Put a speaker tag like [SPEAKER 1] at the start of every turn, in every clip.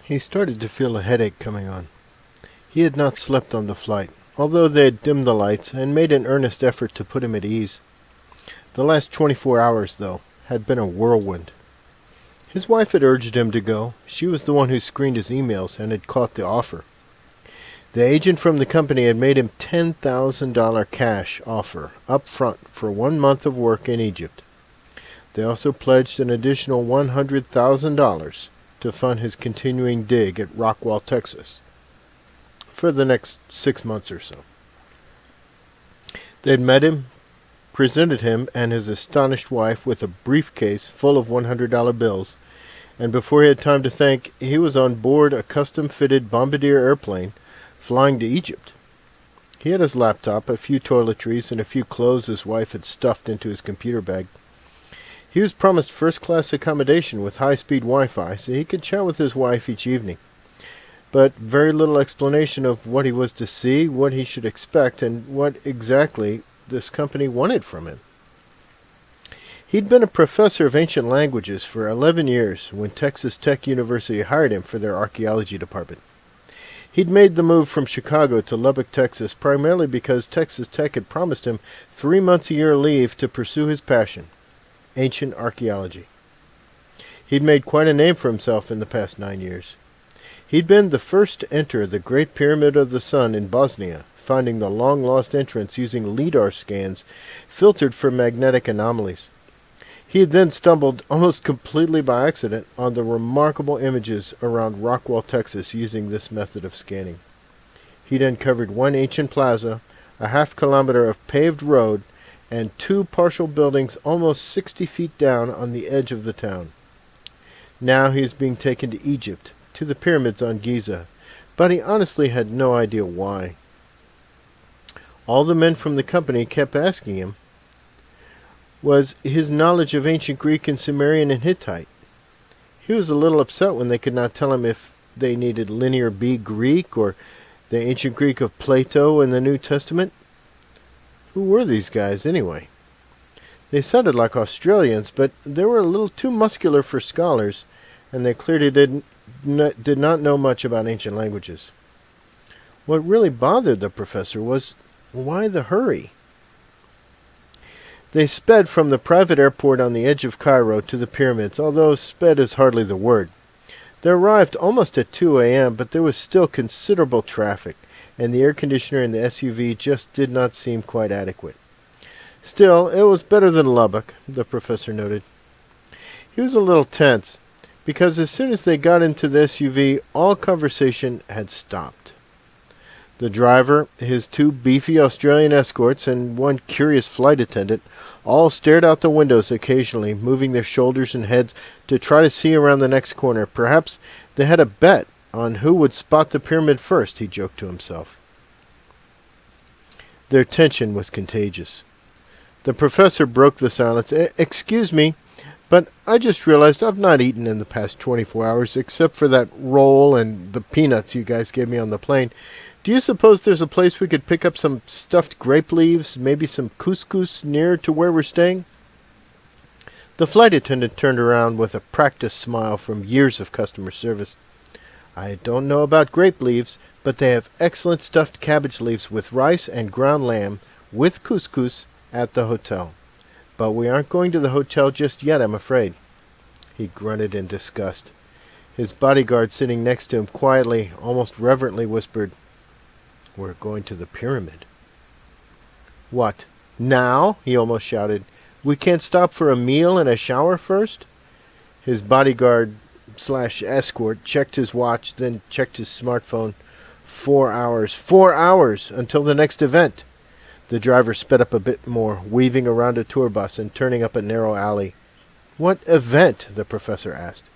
[SPEAKER 1] He started to feel a headache coming on. He had not slept on the flight, although they had dimmed the lights and made an earnest effort to put him at ease. The last 24 hours, though, had been a whirlwind. His wife had urged him to go. She was the one who screened his emails and had caught the offer. The agent from the company had made him $10,000 cash offer up front for 1 month of work in Egypt. They also pledged an additional $100,000 to fund his continuing dig at Rockwall, Texas, for the next 6 months or so. They had met him, presented him and his astonished wife with a briefcase full of $100 bills, and before he had time to thank, he was on board a custom-fitted bombardier airplane flying to Egypt. He had his laptop, a few toiletries, and a few clothes his wife had stuffed into his computer bag. He was promised first-class accommodation with high-speed Wi-Fi so he could chat with his wife each evening, but very little explanation of what he was to see, what he should expect, and what exactly this company wanted from him. He'd been a professor of ancient languages for 11 years when Texas Tech University hired him for their archaeology department. He'd made the move from Chicago to Lubbock, Texas, primarily because Texas Tech had promised him 3 months a year leave to pursue his passion, ancient archaeology. He'd made quite a name for himself in the past 9 years. He'd been the first to enter the Great Pyramid of the Sun in Bosnia, finding the long-lost entrance using LIDAR scans filtered for magnetic anomalies. He had then stumbled, almost completely by accident, on the remarkable images around Rockwall, Texas, using this method of scanning. He'd uncovered one ancient plaza, a half-kilometer of paved road, and 2 partial buildings almost 60 feet down on the edge of the town. Now he was being taken to Egypt, to the pyramids on Giza, but he honestly had no idea why. All the men from the company kept asking him was his knowledge of ancient Greek and Sumerian and Hittite. He was a little upset when they could not tell him if they needed Linear B Greek or the ancient Greek of Plato in the New Testament. Who were these guys anyway? They sounded like Australians, but they were a little too muscular for scholars, and they clearly did not know much about ancient languages. What really bothered the professor was, why the hurry? They sped from the private airport on the edge of Cairo to the pyramids, although sped is hardly the word. They arrived almost at 2 a.m., but there was still considerable traffic, and the air conditioner in the SUV just did not seem quite adequate. Still, it was better than Lubbock, the professor noted. He was a little tense, because as soon as they got into the SUV, all conversation had stopped. The driver, his 2 beefy Australian escorts, and one curious flight attendant all stared out the windows occasionally, moving their shoulders and heads to try to see around the next corner. Perhaps they had a bet on who would spot the pyramid first, he joked to himself. Their tension was contagious. The professor broke the silence. Excuse me, but I just realized I've not eaten in the past 24 hours, except for that roll and the peanuts you guys gave me on the plane. Do you suppose there's a place we could pick up some stuffed grape leaves, maybe some couscous near to where we're staying? The flight attendant turned around with a practiced smile from years of customer service. I don't know about grape leaves, but they have excellent stuffed cabbage leaves with rice and ground lamb, with couscous, at the hotel. But we aren't going to the hotel just yet, I'm afraid. He grunted in disgust. His bodyguard sitting next to him quietly, almost reverently whispered, We're going to the pyramid. What, now? He almost shouted. We can't stop for a meal and a shower first? His bodyguard/escort checked his watch, then checked his smartphone. 4 hours. 4 hours until the next event. The driver sped up a bit more, weaving around a tour bus and turning up a narrow alley. What event? The professor asked.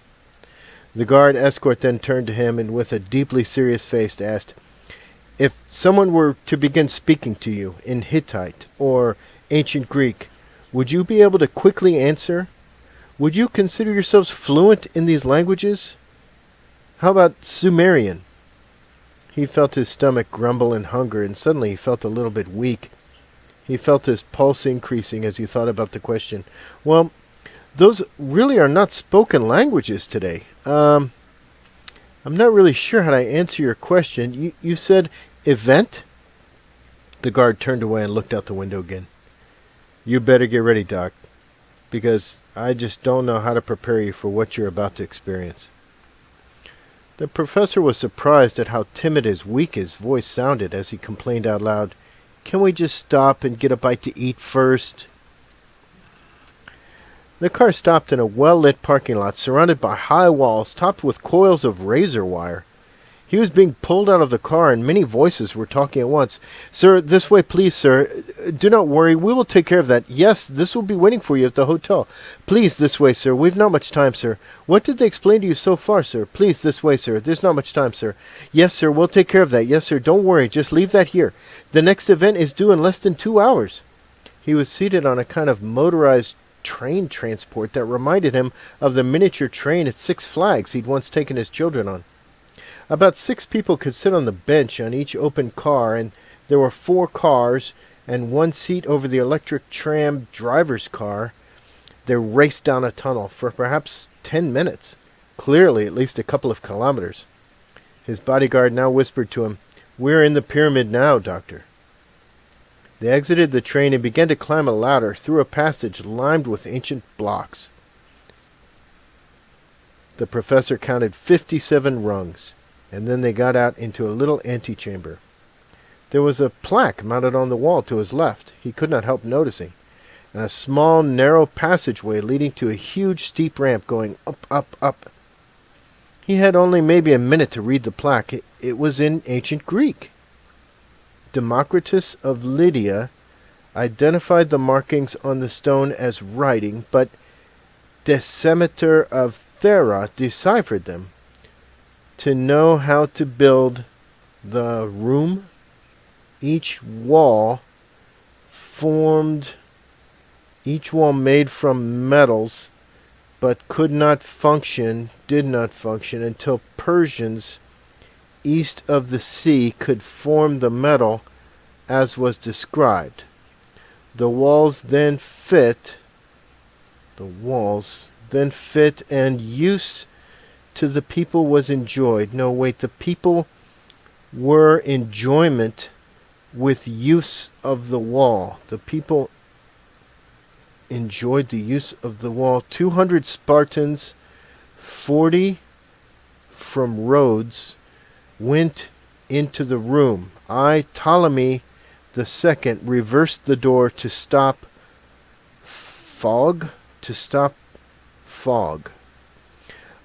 [SPEAKER 1] The guard escort then turned to him and with a deeply serious face asked, If someone were to begin speaking to you in Hittite or ancient Greek, would you be able to quickly answer? Would you consider yourselves fluent in these languages? How about Sumerian? He felt his stomach grumble in hunger, and suddenly he felt a little bit weak. He felt his pulse increasing as he thought about the question. Well, those really are not spoken languages today. I'm not really sure how to answer your question. You said event? The guard turned away and looked out the window again. You better get ready, Doc, because I just don't know how to prepare you for what you're about to experience. The professor was surprised at how timid and weak his voice sounded as he complained out loud, "Can we just stop and get a bite to eat first?" The car stopped in a well-lit parking lot surrounded by high walls topped with coils of razor wire. He was being pulled out of the car and many voices were talking at once. "Sir, this way, please, sir. Do not worry. We will take care of that. Yes, this will be waiting for you at the hotel. Please, this way, sir. We've not much time, sir. What did they explain to you so far, sir? Please, this way, sir. There's not much time, sir. Yes, sir. We'll take care of that. Yes, sir. Don't worry. Just leave that here. The next event is due in less than 2 hours." He was seated on a kind of motorized train transport that reminded him of the miniature train at Six Flags he'd once taken his children on. About 6 people could sit on the bench on each open car, and there were 4 cars and 1 seat over the electric tram driver's car. They raced down a tunnel for perhaps 10 minutes, clearly at least a couple of kilometers. His bodyguard now whispered to him, "We're in the pyramid now, Doctor." They exited the train and began to climb a ladder through a passage lined with ancient blocks. The professor counted 57 rungs, and then they got out into a little antechamber. There was a plaque mounted on the wall to his left, he could not help noticing, and a small, narrow passageway leading to a huge, steep ramp going up, up, up. He had only maybe a minute to read the plaque. It was in ancient Greek. Democritus of Lydia identified the markings on the stone as writing, but Decimeter of Thera deciphered them. To know how to build the room, each wall made from metals, but did not function until Persians east of the sea could form the metal as was described. The walls then fit, and use to the people was enjoyed. No, wait, the people were enjoyment with use of the wall. The people enjoyed the use of the wall. 200 Spartans, 40 from Rhodes, went into the room. Ptolemy II reversed the door to stop fog.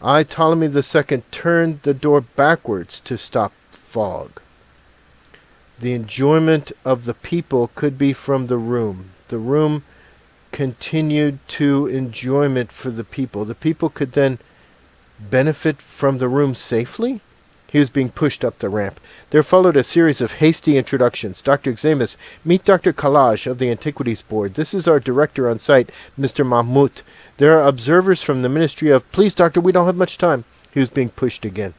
[SPEAKER 1] Ptolemy II turned the door backwards to stop fog. The enjoyment of the people could be from the room. The room continued to enjoyment for the people. The people could then benefit from the room safely? He was being pushed up the ramp. There followed a series of hasty introductions. "Dr. Xamus, meet Dr. Kalaj of the Antiquities Board. This is our director on site, Mr. Mahmoud. There are observers from the Ministry of..." "Please, Doctor, we don't have much time." He was being pushed again.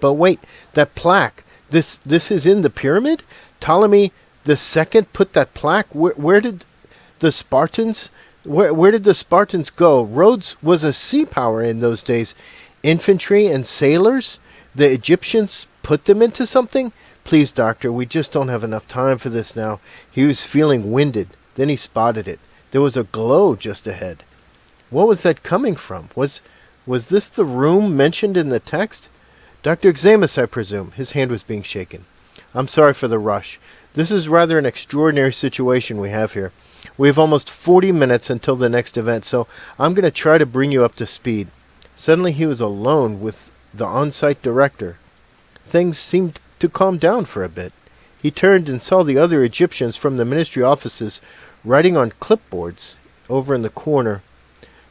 [SPEAKER 1] "But wait, that plaque, this is in the pyramid? Ptolemy II put that plaque? Where did the Spartans... Where did the Spartans go? Rhodes was a sea power in those days. Infantry and sailors? The Egyptians put them into something? Please, Doctor, we just don't have enough time for this now." He was feeling winded. Then he spotted it. There was a glow just ahead. What was that coming from? Was this the room mentioned in the text? "Dr. Xamus, I presume." His hand was being shaken. "I'm sorry for the rush. This is rather an extraordinary situation we have here. We have almost 40 minutes until the next event, so I'm going to try to bring you up to speed." Suddenly he was alone with the on-site director. Things seemed to calm down for a bit. He turned and saw the other Egyptians from the ministry offices writing on clipboards over in the corner.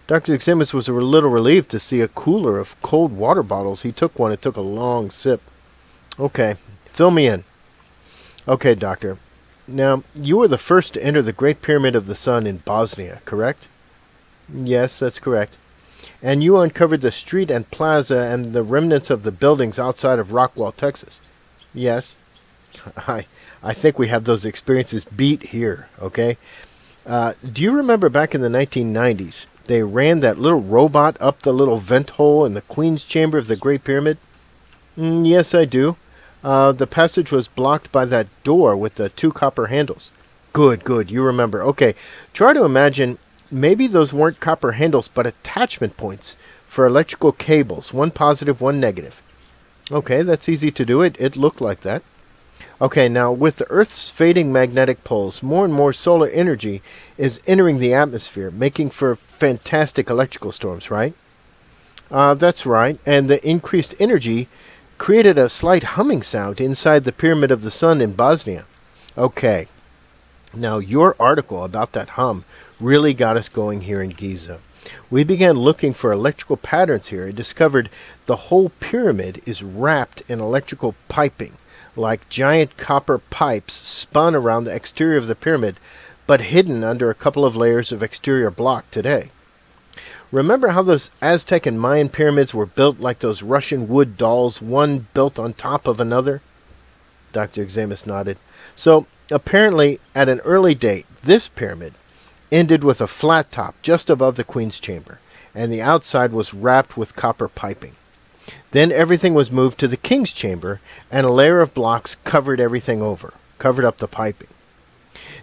[SPEAKER 1] Dr. Xamus was a little relieved to see a cooler of cold water bottles. He took one and took a long sip. "Okay, fill me in." "Okay, Doctor. Now, you were the first to enter the Great Pyramid of the Sun in Bosnia, correct?" "Yes, that's correct." "And you uncovered the street and plaza and the remnants of the buildings outside of Rockwall, Texas?" "Yes." I think we have those experiences beat here, okay? Do you remember back in the 1990s, they ran that little robot up the little vent hole in the Queen's Chamber of the Great Pyramid? Yes, I do. The passage was blocked by that door with the two copper handles. Good, good. You remember. Okay. Try to imagine maybe those weren't copper handles, but attachment points for electrical cables, one positive, one negative. Okay, that's easy to do. It looked like that. Okay, now with the Earth's fading magnetic poles, more and more solar energy is entering the atmosphere, making for fantastic electrical storms, right? That's right. And the increased energy created a slight humming sound inside the Pyramid of the Sun in Bosnia. Okay, now your article about that hum really got us going here in Giza. We began looking for electrical patterns here and discovered the whole pyramid is wrapped in electrical piping, like giant copper pipes spun around the exterior of the pyramid, but hidden under a couple of layers of exterior block today. Remember how those Aztec and Mayan pyramids were built like those Russian wood dolls, one built on top of another? Dr. Examus nodded. So, apparently, at an early date, this pyramid ended with a flat top just above the Queen's chamber, and the outside was wrapped with copper piping. Then everything was moved to the King's chamber, and a layer of blocks covered everything over, covered up the piping.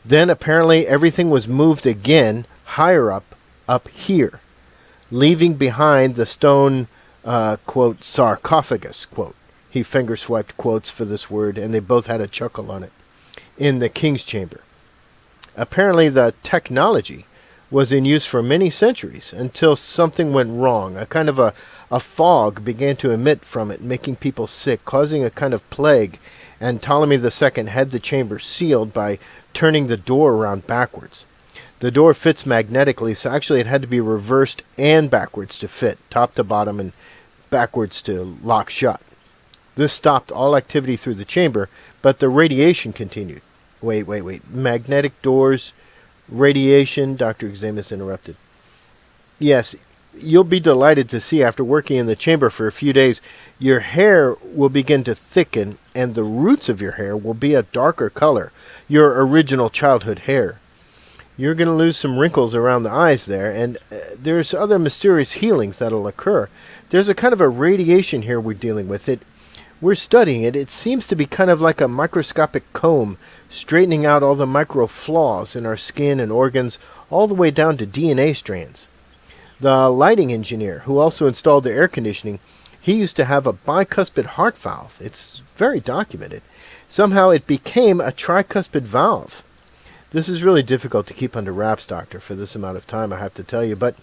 [SPEAKER 1] Then apparently everything was moved again higher up here, leaving behind the stone, quote, sarcophagus, quote. He finger-swiped quotes for this word, and they both had a chuckle on it, in the King's chamber. Apparently the technology was in use for many centuries until something went wrong. A kind of a fog began to emit from it, making people sick, causing a kind of plague, and Ptolemy II had the chamber sealed by turning the door around backwards. The door fits magnetically, so actually it had to be reversed and backwards to fit, top to bottom and backwards to lock shut. This stopped all activity through the chamber, but the radiation continued. Wait. Magnetic doors, radiation, Dr. Examus interrupted. Yes, you'll be delighted to see after working in the chamber for a few days, your hair will begin to thicken and the roots of your hair will be a darker color, your original childhood hair. You're going to lose some wrinkles around the eyes there, and there's other mysterious healings that'll occur. There's a kind of a radiation here we're dealing with. We're studying it. It seems to be kind of like a microscopic comb, straightening out all the micro flaws in our skin and organs, all the way down to DNA strands. The lighting engineer, who also installed the air conditioning, he used to have a bicuspid heart valve. It's very documented. Somehow it became a tricuspid valve. This is really difficult to keep under wraps, Doctor, for this amount of time, I have to tell you, but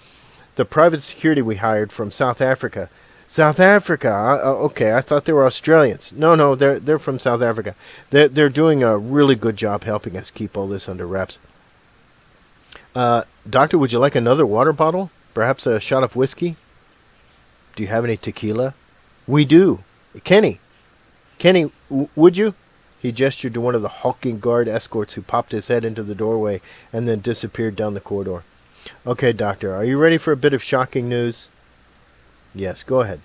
[SPEAKER 1] the private security we hired from South Africa. South Africa? Okay, I thought they were Australians. No, they're from South Africa. They're doing a really good job helping us keep all this under wraps. Doctor, would you like another water bottle? Perhaps a shot of whiskey? Do you have any tequila? We do. Kenny, would you? He gestured to one of the hulking guard escorts who popped his head into the doorway and then disappeared down the corridor. Okay, Doctor, are you ready for a bit of shocking news? Yes, go ahead.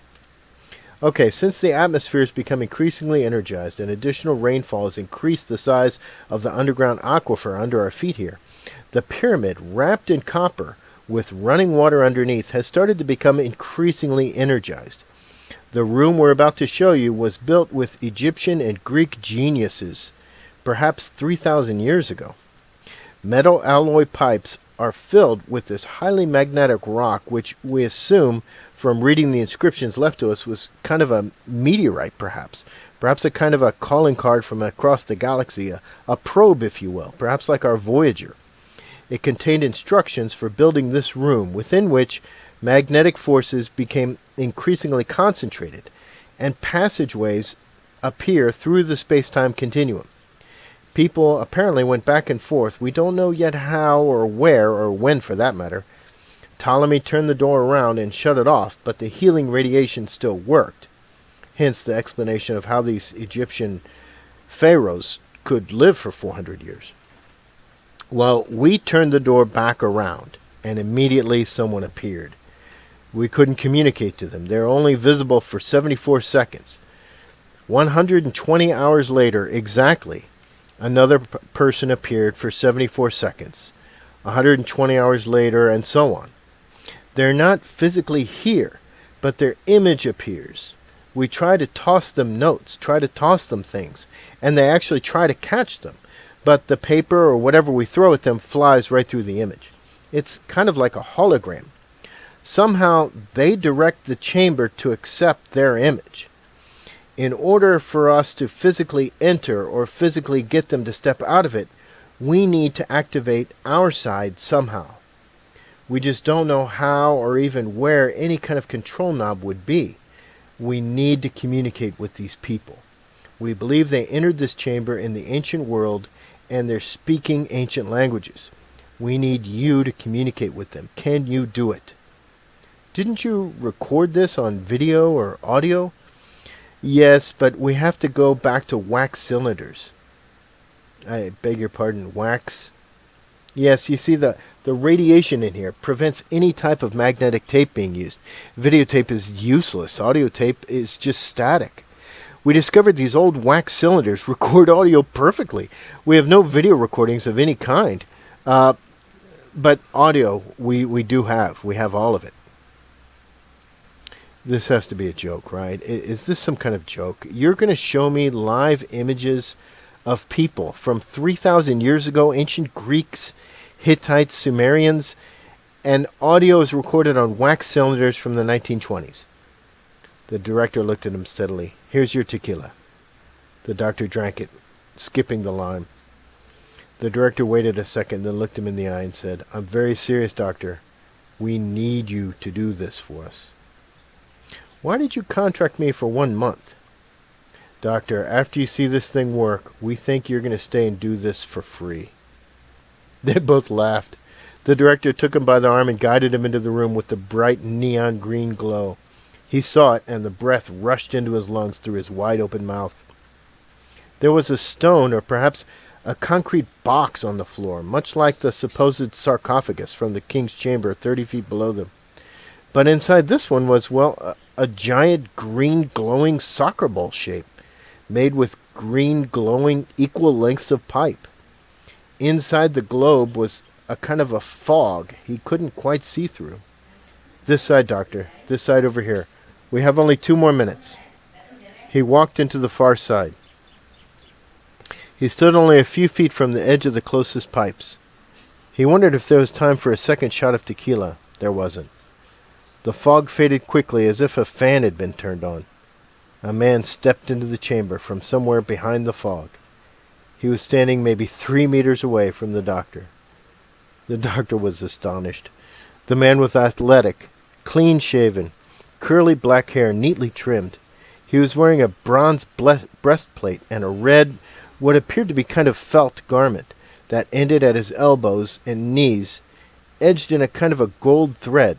[SPEAKER 1] Okay, since the atmosphere has become increasingly energized and additional rainfall has increased the size of the underground aquifer under our feet here, the pyramid, wrapped in copper with running water underneath, has started to become increasingly energized. The room we're about to show you was built with Egyptian and Greek geniuses, perhaps 3,000 years ago. Metal alloy pipes are filled with this highly magnetic rock, which we assume, from reading the inscriptions left to us, was kind of a meteorite, perhaps a kind of a calling card from across the galaxy, a probe, if you will, perhaps like our Voyager. It contained instructions for building this room, within which magnetic forces became increasingly concentrated, and passageways appear through the space-time continuum. People apparently went back and forth. We don't know yet how or where or when, for that matter. Ptolemy turned the door around and shut it off, but the healing radiation still worked. Hence the explanation of how these Egyptian pharaohs could live for 400 years. Well, we turned the door back around, and immediately someone appeared. We couldn't communicate to them. They're only visible for 74 seconds. 120 hours later, exactly, another person appeared for 74 seconds. 120 hours later, and so on. They're not physically here, but their image appears. We try to toss them notes, try to toss them things, and they actually try to catch them. But the paper or whatever we throw at them flies right through the image. It's kind of like a hologram. Somehow they direct the chamber to accept their image. In order for us to physically enter or physically get them to step out of it, we need to activate our side somehow. We just don't know how or even where any kind of control knob would be. We need to communicate with these people. We believe they entered this chamber in the ancient world and they're speaking ancient languages. We need you to communicate with them. Can you do it? Didn't you record this on video or audio? Yes, but we have to go back to wax cylinders. I beg your pardon, wax? Yes, you see the radiation in here prevents any type of magnetic tape being used. Videotape is useless. Audio tape is just static. We discovered these old wax cylinders record audio perfectly. We have no video recordings of any kind. But audio, we do have. We have all of it. This has to be a joke, right? Is this some kind of joke? You're going to show me live images of people from 3,000 years ago, ancient Greeks, Hittites, Sumerians, and audio is recorded on wax cylinders from the 1920s. The director looked at him steadily. Here's your tequila. The doctor drank it, skipping the lime. The director waited a second, then looked him in the eye and said, I'm very serious, doctor. We need you to do this for us. Why did you contract me for 1 month? Doctor, after you see this thing work, we think you're going to stay and do this for free. They both laughed. The director took him by the arm and guided him into the room with the bright neon green glow. He saw it, and the breath rushed into his lungs through his wide-open mouth. There was a stone, or perhaps a concrete box on the floor, much like the supposed sarcophagus from the king's chamber 30 feet below them. But inside this one was, well, a giant green glowing soccer ball shape, made with green glowing equal lengths of pipe. Inside the globe was a kind of a fog he couldn't quite see through. This side, doctor. This side over here. We have only 2 more minutes. He walked into the far side. He stood only a few feet from the edge of the closest pipes. He wondered if there was time for a second shot of tequila. There wasn't. The fog faded quickly as if a fan had been turned on. A man stepped into the chamber from somewhere behind the fog. He was standing maybe 3 meters away from the doctor. The doctor was astonished. The man was athletic, clean-shaven, curly black hair neatly trimmed. He was wearing a bronze breastplate and a red, what appeared to be kind of felt garment that ended at his elbows and knees, edged in a kind of a gold thread.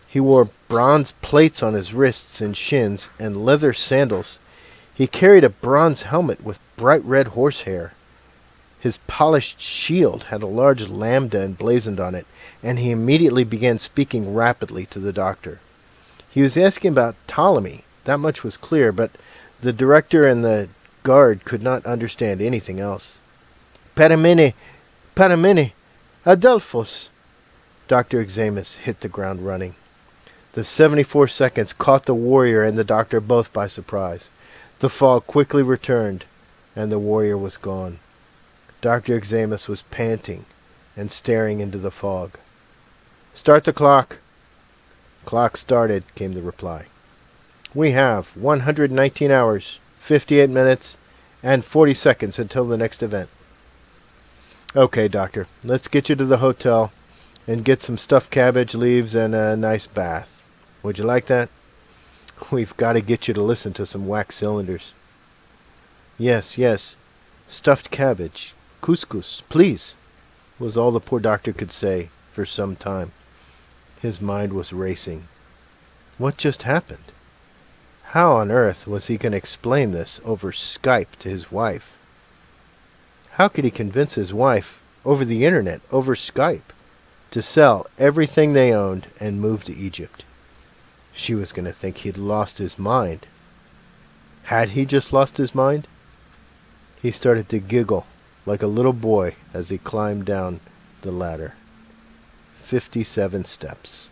[SPEAKER 1] He wore bronze plates on his wrists and shins and leather sandals. He carried a bronze helmet with bright red horsehair. His polished shield had a large lambda emblazoned on it, and he immediately began speaking rapidly to the doctor. He was asking about Ptolemy. That much was clear, but the director and the guard could not understand anything else. Paramene, Adelphos. Dr. Examus hit the ground running. The 74 seconds caught the warrior and the doctor both by surprise. The fog quickly returned, and the warrior was gone. Dr. Examus was panting and staring into the fog. Start the clock. Clock started, came the reply. We have 119 hours, 58 minutes, and 40 seconds until the next event. Okay, doctor, let's get you to the hotel and get some stuffed cabbage leaves and a nice bath. Would you like that? We've got to get you to listen to some wax cylinders. Yes. Stuffed cabbage. Couscous, please, was all the poor doctor could say for some time. His mind was racing. What just happened? How on earth was he going to explain this over Skype to his wife? How could he convince his wife, over the internet, over Skype, to sell everything they owned and move to Egypt? She was going to think he'd lost his mind. Had he just lost his mind? He started to giggle like a little boy as he climbed down the ladder. 57 steps.